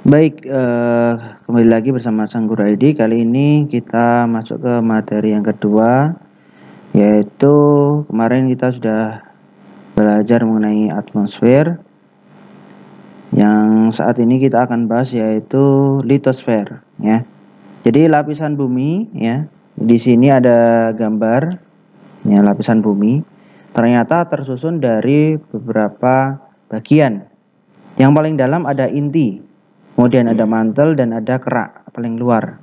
Baik, kembali lagi bersama Sang Guru ID. Kali ini kita masuk ke materi yang kedua, yaitu kemarin kita sudah belajar mengenai atmosfer. Yang saat ini kita akan bahas yaitu litosfer, ya. Jadi lapisan bumi, ya. Di sini ada gambar, ya, lapisan bumi. Ternyata tersusun dari beberapa bagian. Yang paling dalam ada inti. Kemudian ada mantel dan ada kerak paling luar.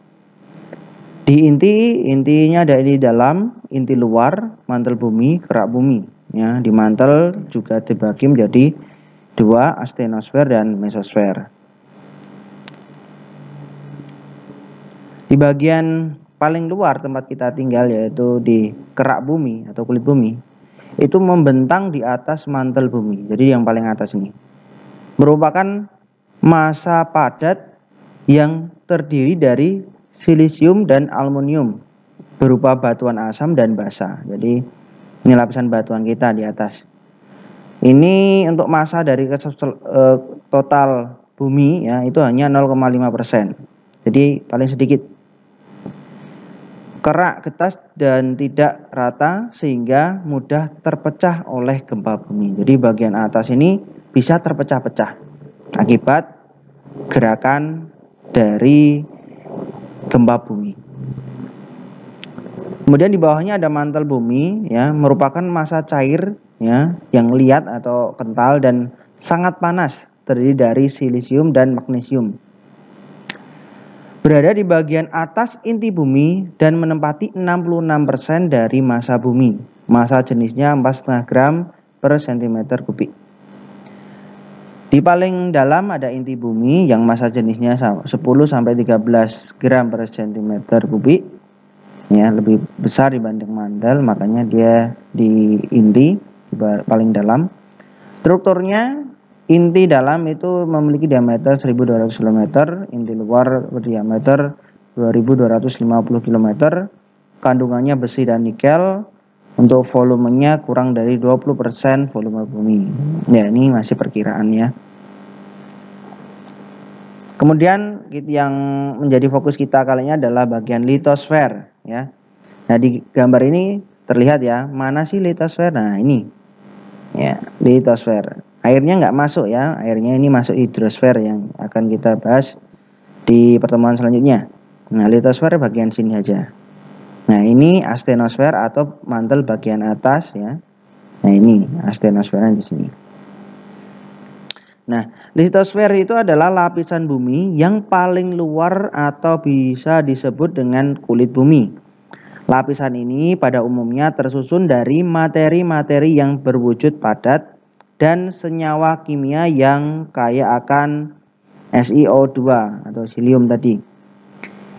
Di intinya ada di dalam, inti luar, mantel bumi, kerak bumi. Ya, di mantel juga dibagi menjadi dua, astenosfer dan mesosfer. Di bagian paling luar tempat kita tinggal, yaitu di kerak bumi atau kulit bumi, itu membentang di atas mantel bumi. Jadi yang paling atas ini merupakan massa padat yang terdiri dari silisium dan aluminium berupa batuan asam dan basa. Jadi ini lapisan batuan kita di atas. Ini untuk massa dari total bumi, ya, itu hanya 0,5%. Jadi paling sedikit. Kerak, getas dan tidak rata sehingga mudah terpecah oleh gempa bumi. Jadi bagian atas ini bisa terpecah-pecah akibat gerakan dari gempa bumi. Kemudian di bawahnya ada mantel bumi, ya, merupakan massa cair, ya, yang liat atau kental dan sangat panas, terdiri dari silisium dan magnesium. Berada di bagian atas inti bumi dan menempati 66% dari massa bumi. Massa jenisnya 4,5 gram per cm kubik. Di paling dalam ada inti bumi yang massa jenisnya 10-13 gram per cm kubik, ya, lebih besar dibanding mantel, makanya dia di inti di paling dalam. Strukturnya, inti dalam itu memiliki diameter 1200 km, inti luar berdiameter 2250 km, kandungannya besi dan nikel. Untuk volumenya kurang dari 20% volume bumi. Ya, ini masih perkiraan, ya. Kemudian yang menjadi fokus kita kali ini adalah bagian litosfer, ya. Nah, di gambar ini terlihat, ya, mana sih litosfer? Nah, ini, ya, litosfer. Airnya nggak masuk, ya. Airnya ini masuk hidrosfer yang akan kita bahas di pertemuan selanjutnya. Nah, litosfer bagian sini aja. Nah, ini astenosfer atau mantel bagian atas, ya. Nah, ini astenosfernya di sini. Nah, litosfer itu adalah lapisan bumi yang paling luar atau bisa disebut dengan kulit bumi. Lapisan ini pada umumnya tersusun dari materi-materi yang berwujud padat dan senyawa kimia yang kaya akan SiO2 atau helium tadi.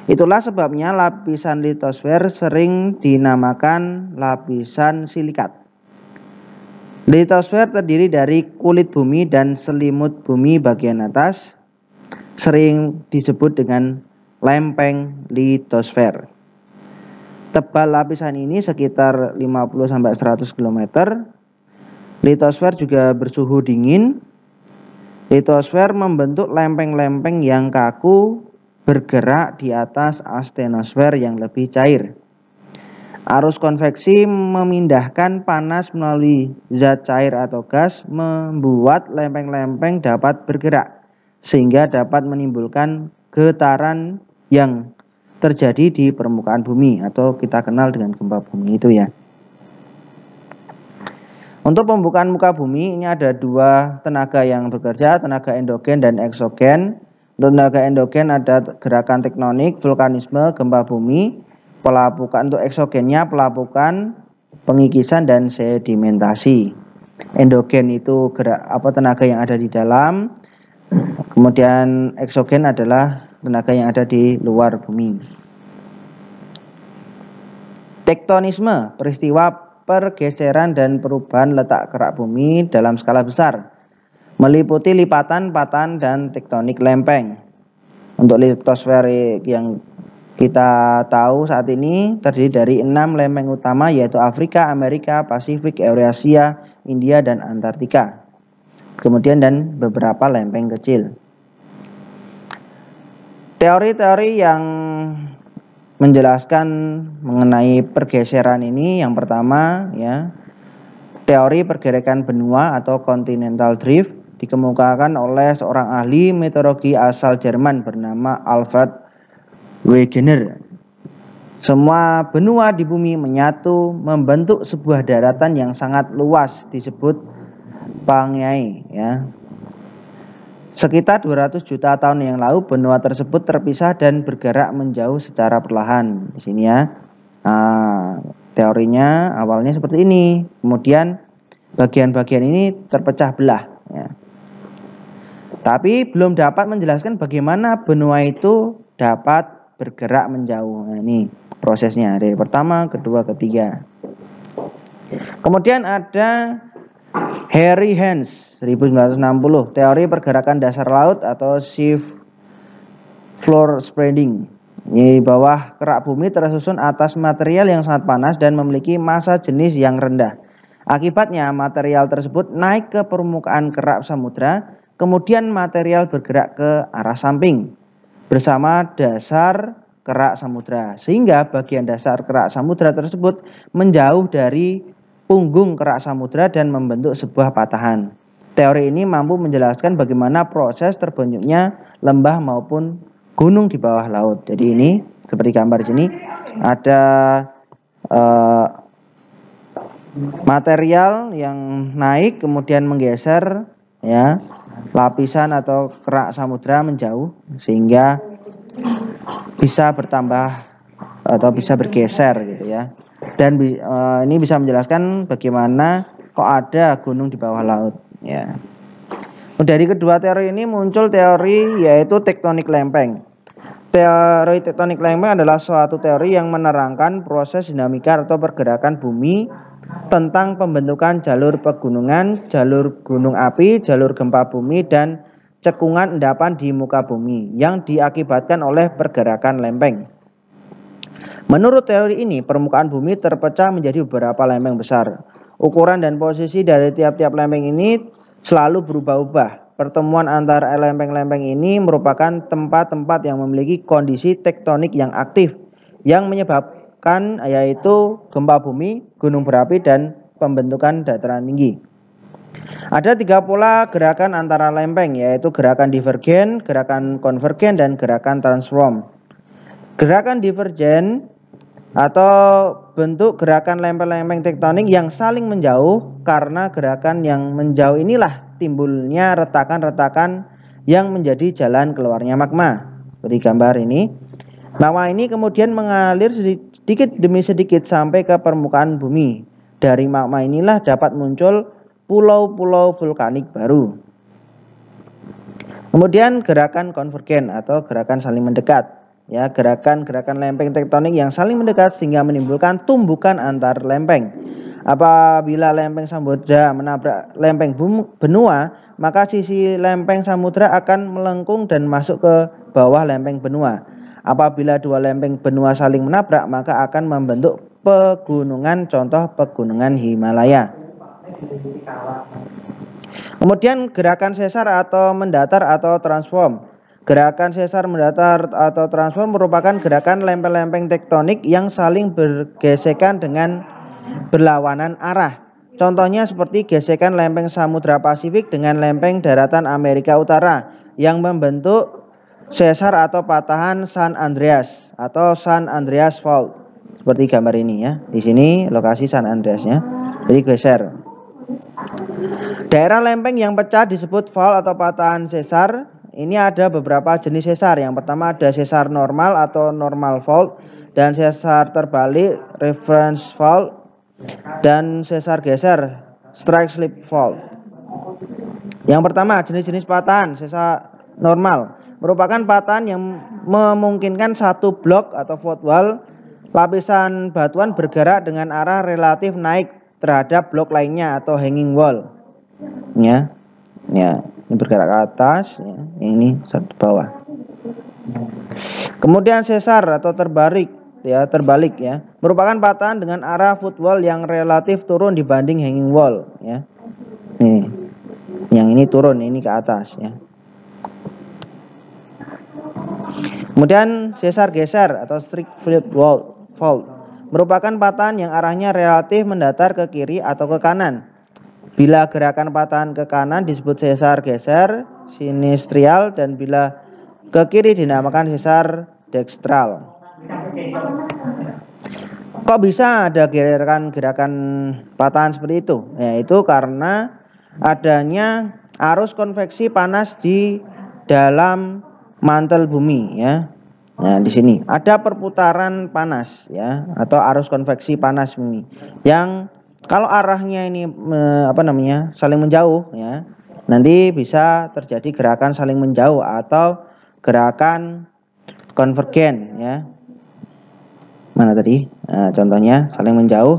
Itulah sebabnya lapisan litosfer sering dinamakan lapisan silikat. Litosfer terdiri dari kulit bumi dan selimut bumi bagian atas, sering disebut dengan lempeng litosfer. Tebal lapisan ini sekitar 50-100 km. Litosfer juga bersuhu dingin. Litosfer membentuk lempeng-lempeng yang kaku bergerak di atas astenosfer yang lebih cair. Arus konveksi memindahkan panas melalui zat cair atau gas, membuat lempeng-lempeng dapat bergerak sehingga dapat menimbulkan getaran yang terjadi di permukaan bumi atau kita kenal dengan gempa bumi itu, ya. Untuk pembukaan muka bumi ini ada dua tenaga yang bekerja, tenaga endogen dan eksogen. Untuk tenaga endogen ada gerakan tektonik, vulkanisme, gempa bumi. Pelapukan untuk eksogennya pelapukan, pengikisan dan sedimentasi. Endogen itu tenaga yang ada di dalam. Kemudian eksogen adalah tenaga yang ada di luar bumi. Tektonisme, peristiwa pergeseran dan perubahan letak kerak bumi dalam skala besar, meliputi lipatan, patahan, dan tektonik lempeng. Untuk litosfer yang kita tahu saat ini terdiri dari 6 lempeng utama, yaitu Afrika, Amerika, Pasifik, Eurasia, India, dan Antartika. Kemudian dan beberapa lempeng kecil. Teori-teori yang menjelaskan mengenai pergeseran ini, yang pertama ya, teori pergerakan benua atau continental drift dikemukakan oleh seorang ahli meteorologi asal Jerman bernama Alfred Wegener. Semua benua di bumi menyatu membentuk sebuah daratan yang sangat luas disebut Pangaea ya. Sekitar 200 juta tahun yang lalu benua tersebut terpisah dan bergerak menjauh secara perlahan. Di sini ya. Nah, teorinya awalnya seperti ini. Kemudian bagian-bagian ini terpecah belah ya. Tapi belum dapat menjelaskan bagaimana benua itu dapat bergerak menjauh. Nah, ini prosesnya dari pertama, kedua, ketiga. Kemudian ada Harry Hans 1960, teori pergerakan dasar laut atau sea floor spreading. Di bawah kerak bumi tersusun atas material yang sangat panas dan memiliki massa jenis yang rendah. Akibatnya material tersebut naik ke permukaan kerak samudra, kemudian material bergerak ke arah samping bersama dasar kerak samudra, sehingga bagian dasar kerak samudra tersebut menjauh dari punggung kerak samudra dan membentuk sebuah patahan. Teori ini mampu menjelaskan bagaimana proses terbentuknya lembah maupun gunung di bawah laut. Jadi ini seperti gambar di sini ada material yang naik kemudian menggeser ya lapisan atau kerak samudra menjauh sehingga bisa bertambah atau bisa bergeser gitu ya. Dan ini bisa menjelaskan bagaimana kok ada gunung di bawah laut ya. Dari kedua teori ini muncul teori yaitu tektonik lempeng. Teori tektonik lempeng adalah suatu teori yang menerangkan proses dinamika atau pergerakan bumi tentang pembentukan jalur pegunungan, jalur gunung api, jalur gempa bumi, dan cekungan endapan di muka bumi yang diakibatkan oleh pergerakan lempeng. Menurut teori ini, permukaan bumi terpecah menjadi beberapa lempeng besar. Ukuran dan posisi dari tiap-tiap lempeng ini selalu berubah-ubah. Pertemuan antara lempeng-lempeng ini merupakan tempat-tempat yang memiliki kondisi tektonik yang aktif yang menyebabkan yaitu gempa bumi, gunung berapi, dan pembentukan dataran tinggi. Ada 3 pola gerakan antara lempeng, yaitu gerakan divergen, gerakan konvergen, dan gerakan transform. Gerakan divergen atau bentuk gerakan lempeng-lempeng tektonik yang saling menjauh, karena gerakan yang menjauh inilah timbulnya retakan-retakan yang menjadi jalan keluarnya magma. Seperti gambar ini. Magma ini kemudian mengalir sedikit demi sedikit sampai ke permukaan bumi. Dari magma inilah dapat muncul pulau-pulau vulkanik baru. Kemudian gerakan konvergen atau gerakan saling mendekat. Ya, gerakan-gerakan lempeng tektonik yang saling mendekat sehingga menimbulkan tumbukan antar lempeng. Apabila lempeng samudra menabrak lempeng benua, maka sisi lempeng samudra akan melengkung dan masuk ke bawah lempeng benua. Apabila dua lempeng benua saling menabrak, maka akan membentuk pegunungan, contoh pegunungan Himalaya. Kemudian gerakan sesar atau mendatar atau transform. Gerakan sesar mendatar atau transform merupakan gerakan lempeng-lempeng tektonik yang saling bergesekan dengan berlawanan arah. Contohnya seperti gesekan lempeng Samudra Pasifik dengan lempeng daratan Amerika Utara yang membentuk sesar atau patahan San Andreas atau San Andreas Fault. Seperti gambar ini ya. Di sini lokasi San Andreasnya. Jadi geser. Daerah lempeng yang pecah disebut fault atau patahan sesar. Ini ada beberapa jenis sesar. Yang pertama ada sesar normal atau normal fault, dan sesar terbalik reference fault, dan sesar geser strike slip fault. Yang pertama jenis-jenis patahan sesar normal merupakan patahan yang memungkinkan satu blok atau fault wall lapisan batuan bergerak dengan arah relatif naik terhadap blok lainnya atau hanging wall. Ya, ini bergerak ke atas, ya, ini satu bawah. Kemudian sesar atau terbalik ya, merupakan patahan dengan arah footwall yang relatif turun dibanding hanging wall ya. Nih. Yang ini turun, ini ke atas ya. Kemudian sesar geser atau strict flip fault merupakan patahan yang arahnya relatif mendatar ke kiri atau ke kanan. Bila gerakan patahan ke kanan disebut sesar geser sinistrial dan bila ke kiri dinamakan sesar dekstral. Kok bisa ada gerakan patahan seperti itu? Yaitu karena adanya arus konveksi panas di dalam mantel bumi ya. Nah, di sini ada perputaran panas ya atau arus konveksi panas bumi yang kalau arahnya ini saling menjauh ya, nanti bisa terjadi gerakan saling menjauh atau gerakan konvergen ya. Mana tadi? Nah, contohnya saling menjauh.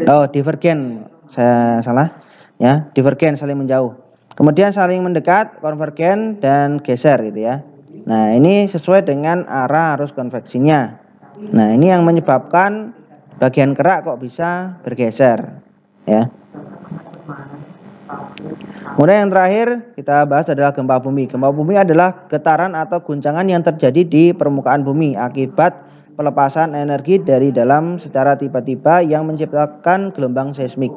Oh, divergen. Saya salah ya, divergen saling menjauh. Kemudian saling mendekat, konvergen dan geser gitu ya. Nah, ini sesuai dengan arah arus konveksinya. Nah, ini yang menyebabkan bagian kerak kok bisa bergeser ya. Kemudian yang terakhir kita bahas adalah gempa bumi. Gempa bumi adalah getaran atau guncangan yang terjadi di permukaan bumi akibat pelepasan energi dari dalam secara tiba-tiba yang menciptakan gelombang seismik.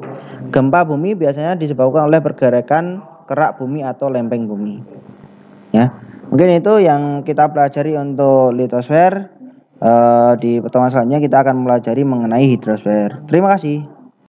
Gempa bumi biasanya disebabkan oleh pergerakan kerak bumi atau lempeng bumi. Ya, mungkin itu yang kita pelajari untuk litosfer. Di pertemuan selanjutnya kita akan mempelajari mengenai hidrosfer. Terima kasih.